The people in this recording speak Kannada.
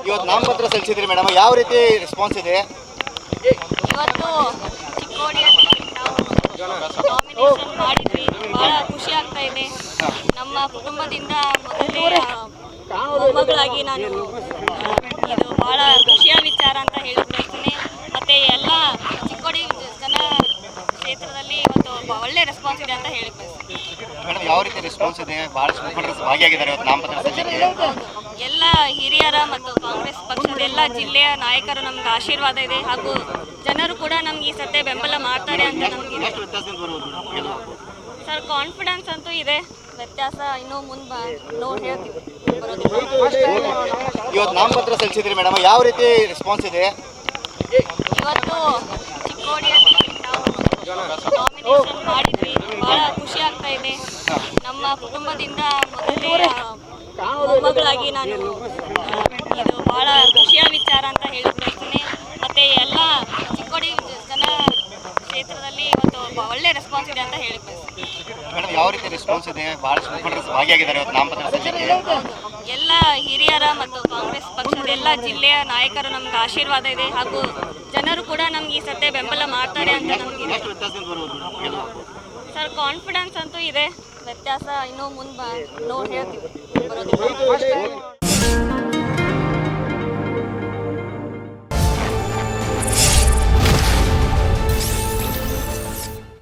ಇವತ್ತು ನಾಮಪತ್ರ ಸಲ್ಲಿಸಿದ್ರಿ ಮೇಡಮ್, ಯಾವ ರೀತಿ ರೆಸ್ಪಾನ್ಸ್ ಇದೆ? ಇವತ್ತು ಚಿಕ್ಕೋಡಿಯಲ್ಲಿ ನಾವು ನಾಮಿನೇಷನ್ ಮಾಡಿದ್ವಿ. ಭಾಳ ಖುಷಿ ಆಗ್ತಾ ಇದೆ. ನಮ್ಮ ಕುಟುಂಬದಿಂದ ಮೊದಲೇ ಮೊಮ್ಮಗಳಾಗಿ ನಾನು ಇದು ಭಾಳ ಖುಷಿಯ ವಿಚಾರ ಅಂತ ಹೇಳಿ ಬಯಸ್ತೀನಿ. ಮತ್ತು ಎಲ್ಲ ಚಿಕ್ಕೋಡಿ ಜನ ಕ್ಷೇತ್ರದಲ್ಲಿ ಇವತ್ತು ಒಳ್ಳೆ ರೆಸ್ಪಾನ್ಸ್ ಇದೆ ಅಂತ ಹೇಳಿ ಬಯಸ್ತೀನಿ. ಮೇಡಮ್, ಯಾವ ರೀತಿ ರೆಸ್ಪಾನ್ಸ್ ಇದೆ? ಭಾಳಷ್ಟು ಮುಖಂಡರು ಭಾಗಿಯಾಗಿದ್ದಾರೆ ಇವತ್ತು ನಾಮಪತ್ರ ಸಲ್ಲಿಕೆ. ಎಲ್ಲ ಹಿರಿಯರ ಮತ್ತು ಕಾಂಗ್ರೆಸ್ ಪಕ್ಷದ ಎಲ್ಲ ಜಿಲ್ಲೆಯ ನಾಯಕರು ನಮ್ಗೆ ಆಶೀರ್ವಾದ ಇದೆ, ಹಾಗೂ ಜನರು ಕೂಡ ನಮ್ಗೆ ಈ ಸತೆ ಬೆಂಬಲ ಮಾಡ್ತಾರೆ ಅಂತ ನಮಗೆ ಸರ್ ಕಾನ್ಫಿಡೆನ್ಸ್ ಅಂತೂ ಇದೆ. ವ್ಯತ್ಯಾಸ ಇನ್ನೂ ಮುಂದೆ ನೋಡಿ ಹೇಳ್ತೀವಿ. ಇವತ್ತು ನಾಮಪತ್ರ ಸಲ್ಲಿಸಿದ್ರಿ ಮೇಡಮ್, ಯಾವ ರೀತಿ ರೆಸ್ಪಾನ್ಸ್ ಇದೆ? ಇವತ್ತು ಚಿಕ್ಕೋಡಿಯಲ್ಲಿ ನಾವು ನಾಮಿನೇಷನ್ ಮಾಡಿದ್ವಿ. ಭಾಳ ಖುಷಿ ಆಗ್ತಾ ಇದೆ. ನಮ್ಮ ಕುಟುಂಬದಿಂದ ಮೊದಲೇ ಮೊಮ್ಮಗಳಾಗಿ ನಾನು ಇದು ಭಾಳ ಖುಷಿಯ ವಿಚಾರ ಅಂತ ಹೇಳಿ ಬಯಸ್ತೀನಿ. ಮತ್ತು ಎಲ್ಲ ಚಿಕ್ಕೋಡಿ ಜನ ಕ್ಷೇತ್ರದಲ್ಲಿ ಇವತ್ತು ಒಳ್ಳೆ ರೆಸ್ಪಾನ್ಸ್ ಇದೆ ಅಂತ ಹೇಳಿ ಬಯಸ್ತೀನಿ. ಮೇಡಮ್, ಯಾವ ರೀತಿ ರೆಸ್ಪಾನ್ಸ್ ಇದೆ? ಭಾಳಷ್ಟು ಮುಖಂಡರು ಭಾಗಿಯಾಗಿದ್ದಾರೆ ಇವತ್ತು ನಾಮಪತ್ರ ಸಲ್ಲಿಕೆ. ಎಲ್ಲ ಹಿರಿಯರ ಮತ್ತು ಕಾಂಗ್ರೆಸ್ ಪಕ್ಷದ ಎಲ್ಲ ಜಿಲ್ಲೆಯ ನಾಯಕರು ನಮ್ಗೆ ಆಶೀರ್ವಾದ ಇದೆ, ಹಾಗೂ ಜನರು ಕೂಡ ನಮ್ಗೆ ಈ ಸತೆ ಬೆಂಬಲ ಮಾಡ್ತಾರೆ ಅಂತ ನಮಗೆ ಸರ್ ಕಾನ್ಫಿಡೆನ್ಸ್ ಅಂತೂ ಇದೆ. ವ್ಯತ್ಯಾಸ ಇನ್ನೂ ಮುಂದೆ ನೋಡಿ ಹೇಳ್ತೀವಿ.